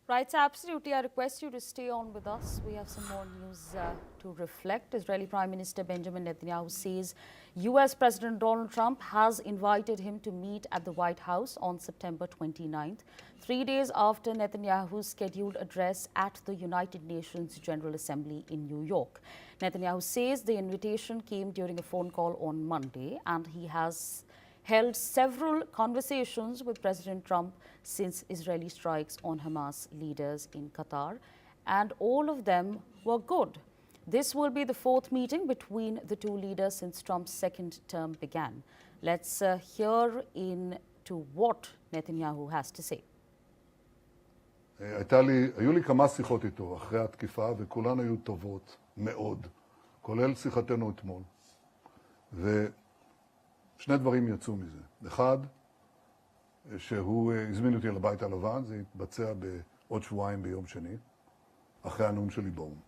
Right, so absolutely. I request you to stay on with us. We have some more news to reflect. Israeli Prime Minister Benjamin Netanyahu says U.S. President Donald Trump has invited him to meet at the White House on September 29th, 3 days after Netanyahu's scheduled address at the United Nations General Assembly in New York. Netanyahu says the invitation came during a phone call on Monday, and he has held several conversations with President Trump since Israeli strikes on Hamas leaders in Qatar, and all of them were good. This will be the fourth meeting between the two leaders since Trump's second term began. Let's hear into what Netanyahu has to say. היו לי כמה שיחות איתו אחרי התקיפה, וכולן היו טובות מאוד, כולל שיחתנו אתמול. ושני דברים יצאו מזה. אחד, שהוא הזמין אותי לבית הלבן, זה יתבצע בעוד שבועיים ביום שני, אחרי הנאום שלי באו"ם.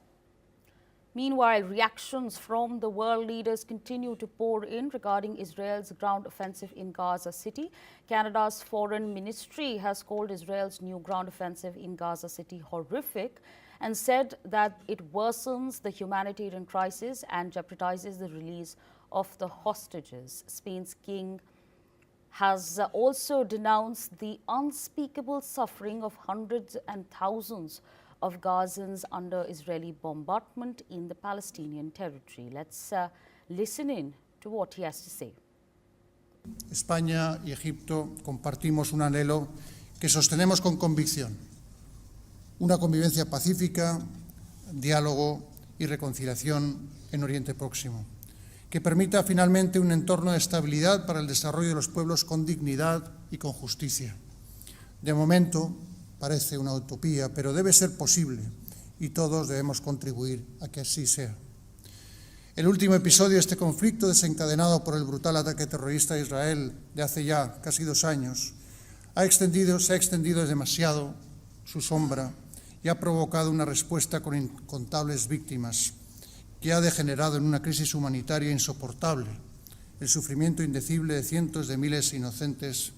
Meanwhile, reactions from the world leaders continue to pour in regarding Israel's ground offensive in Gaza City. Canada's foreign ministry has called Israel's new ground offensive in Gaza City horrific and said that it worsens the humanitarian crisis and jeopardizes the release of the hostages. Spain's king has also denounced the unspeakable suffering of hundreds and thousands of Gazans under Israeli bombardment in the Palestinian territory. Let's listen in to what he has to say. España y Egipto compartimos un anhelo que sostenemos con convicción. Una convivencia pacífica, diálogo y reconciliación en Oriente Próximo, que permita finalmente un entorno de estabilidad para el desarrollo de los pueblos con dignidad y con justicia. De momento, parece una utopía, pero debe ser posible y todos debemos contribuir a que así sea. El último episodio de este conflicto, desencadenado por el brutal ataque terrorista a Israel de hace ya casi 2 años, se ha extendido demasiado su sombra y ha provocado una respuesta con incontables víctimas que ha degenerado en una crisis humanitaria insoportable, el sufrimiento indecible de cientos de miles inocentes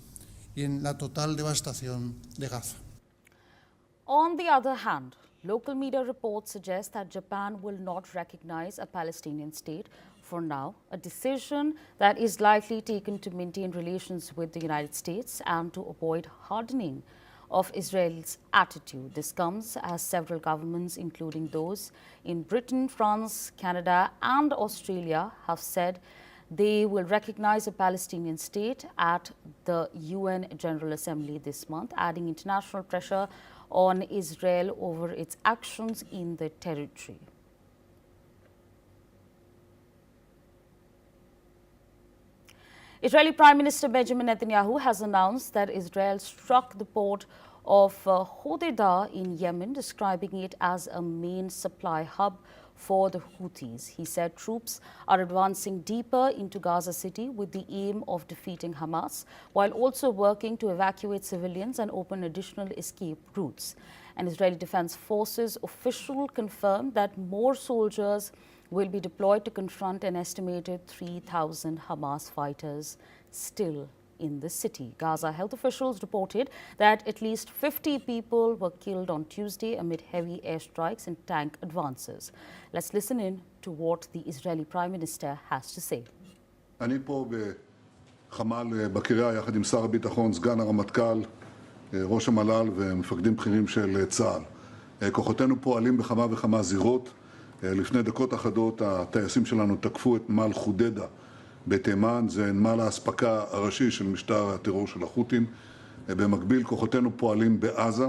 y en la total devastación de Gaza. On the other hand, local media reports suggest that Japan will not recognize a Palestinian state for now, a decision that is likely taken to maintain relations with the United States and to avoid hardening of Israel's attitude. This comes as several governments, including those in Britain, France, Canada, and Australia, have said they will recognize a Palestinian state at the UN General Assembly this month, adding international pressure on Israel over its actions in the territory. Israeli Prime Minister Benjamin Netanyahu has announced that Israel struck the port of Hodeidah in Yemen, describing it as a main supply hub for the Houthis. He said troops are advancing deeper into Gaza City with the aim of defeating Hamas, while also working to evacuate civilians and open additional escape routes. An Israeli Defense Forces official confirmed that more soldiers will be deployed to confront an estimated 3,000 Hamas fighters still in the city. Gaza health officials reported that at least 50 people were killed on Tuesday amid heavy airstrikes and tank advances. Let's listen in to what the Israeli Prime Minister has to say. אני פה בחמ"ל בקריה יחד עם שר הביטחון, סגן הרמטכ"ל, ראש המל"ל ומפקדים בכירים של צה"ל. כוחותינו פועלים בכמה וכמה זירות. לפני דקות אחדות הטייסים שלנו תקפו את נמל חודדה בתימן, זה נמל האספקה הראשי של משטר הטרור של החות'ים. במקביל כוחותינו פועלים בעזה,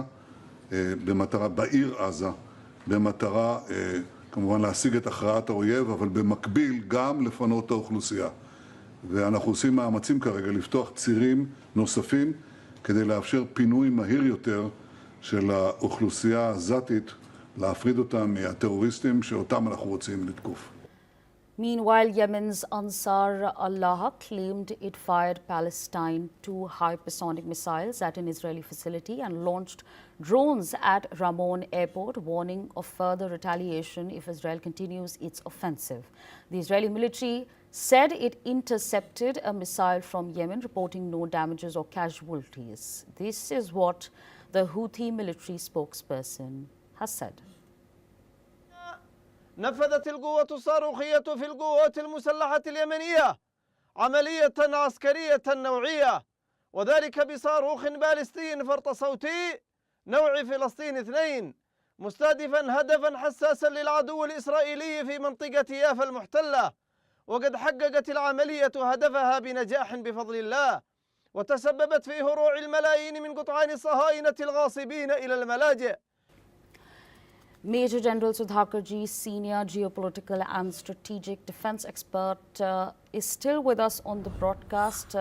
בעיר עזה, במטרה כמובן להשיג את הכרעת האויב, אבל במקביל גם לפנות את האוכלוסייה. ואנחנו עושים מאמצים כרגע לפתוח צירים נוספים כדי לאפשר פינוי מהיר יותר של האוכלוסייה העזתית, להפריד אותם מהטרוריסטים שאותם אנחנו רוצים לתקוף. Meanwhile, Yemen's Ansar Allah claimed it fired Palestine 2 hypersonic missiles at an Israeli facility and launched drones at Ramon airport, warning of further retaliation if Israel continues its offensive. The Israeli military said it intercepted a missile from Yemen, reporting no damages or casualties. This is what the Houthi military spokesperson has said. نفذت القوة الصاروخية في القوات المسلحة اليمنية عملية عسكرية نوعية، وذلك بصاروخ باليستي فرط صوتي نوع فلسطين 2 مستهدفا هدفا حساسا للعدو الإسرائيلي في منطقة يافا المحتلة. وقد حققت العملية هدفها بنجاح بفضل الله، وتسببت في هروع الملايين من قطعان الصهاينة الغاصبين إلى الملاجئ. Major General Sudhakarji, senior geopolitical and strategic defense expert, is still with us on the broadcast.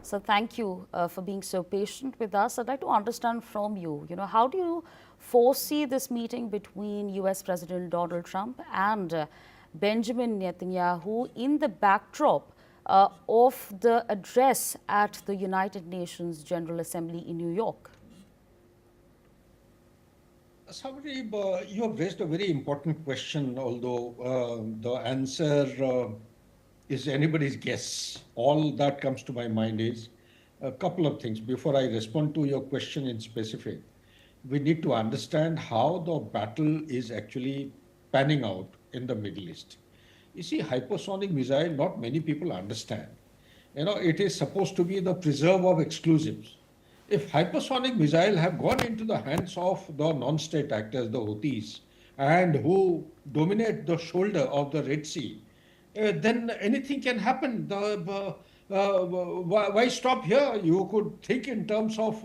So thank you for being so patient with us. I'd like to understand from you, how do you foresee this meeting between US President Donald Trump and Benjamin Netanyahu in the backdrop of the address at the United Nations General Assembly in New York? Somebody, you have raised a very important question, although the answer is anybody's guess. All that comes to my mind is a couple of things. Before I respond to your question in specific, we need to understand how the battle is actually panning out in the Middle East. You see, hypersonic missile, not many people understand. It is supposed to be the preserve of exclusives. If hypersonic missile have gone into the hands of the non-state actors, the Houthis, and who dominate the shoulder of the Red Sea, then anything can happen. Why stop here? You could think in terms of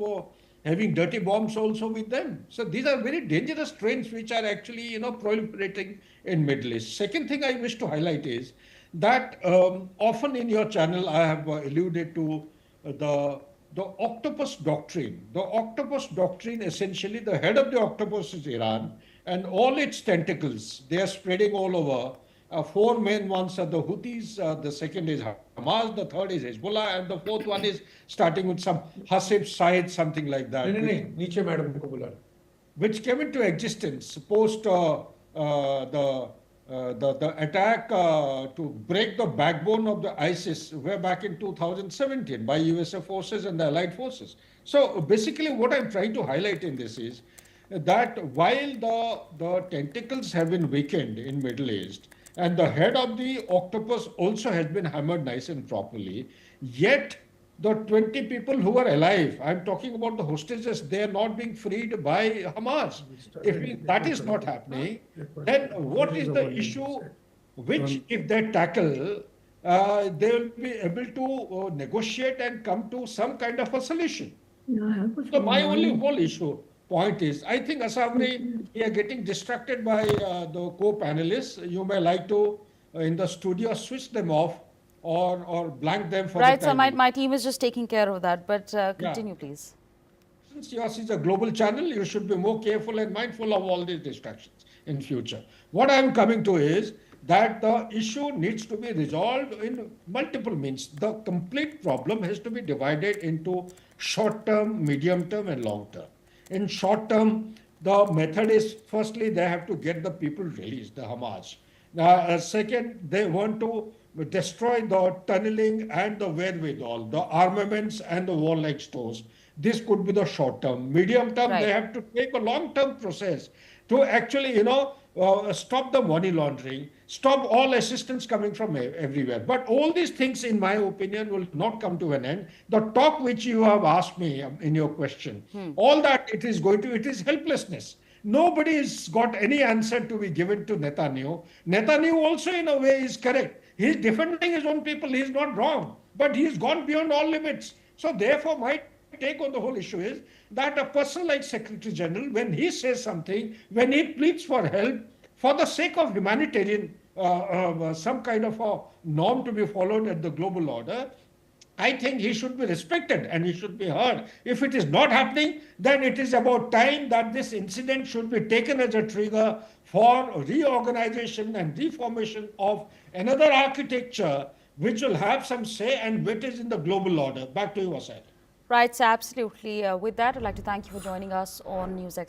having dirty bombs also with them. So these are very dangerous trends which are actually proliferating in Middle East. Second thing I wish to highlight is that often in your channel I have alluded to the octopus doctrine. The octopus doctrine, essentially, the head of the octopus is Iran, and all its tentacles, they are spreading all over. 4 main ones are the Houthis, the second is Hamas, the third is Hezbollah, and the fourth one is starting with some Hasib side, something like that. Which came into existence post the attack to break the backbone of the ISIS way back in 2017 by USA forces and the allied forces. So basically what I'm trying to highlight in this is that while the tentacles have been weakened in Middle East and the head of the octopus also has been hammered nice and properly, yet the 20 people who are alive, I'm talking about the hostages, they are not being freed by Hamas. If that is not happening, then what is the issue which if they tackle, they will be able to negotiate and come to some kind of a solution. So my only whole point is, I think Asabri, we are getting distracted by the co-panelists. You may like to, in the studio, switch them off or blank them for right, the time. so my team is just taking care of that, but continue, please. Since yours is a global channel, you should be more careful and mindful of all these distractions in future. What I am coming to is that the issue needs to be resolved in multiple means. The complete problem has to be divided into short term, medium term, and long term. In short term, the method is, firstly, they have to get the people released, the Hamas. Second, they want to destroy the tunneling and the wherewithal, the armaments and the warlike stores. This could be the short term. Medium term, right. They have to take a long term process to actually, stop the money laundering, stop all assistance coming from everywhere. But all these things, in my opinion, will not come to an end. The talk which you have asked me in your question, all that it is helplessness. Nobody has got any answer to be given to Netanyahu. Netanyahu also, in a way, is correct. He's defending his own people. He's not wrong. But he's gone beyond all limits. So therefore, my take on the whole issue is that a person like Secretary General, when he says something, when he pleads for help, for the sake of humanitarian, some kind of a norm to be followed at the global order, I think he should be respected and he should be heard. If it is not happening, then it is about time that this incident should be taken as a trigger for reorganization and reformation of another architecture which will have some say and weight in the global order. Back to you, Asad. Right, so absolutely. With that, I'd like to thank you for joining us on NewsX.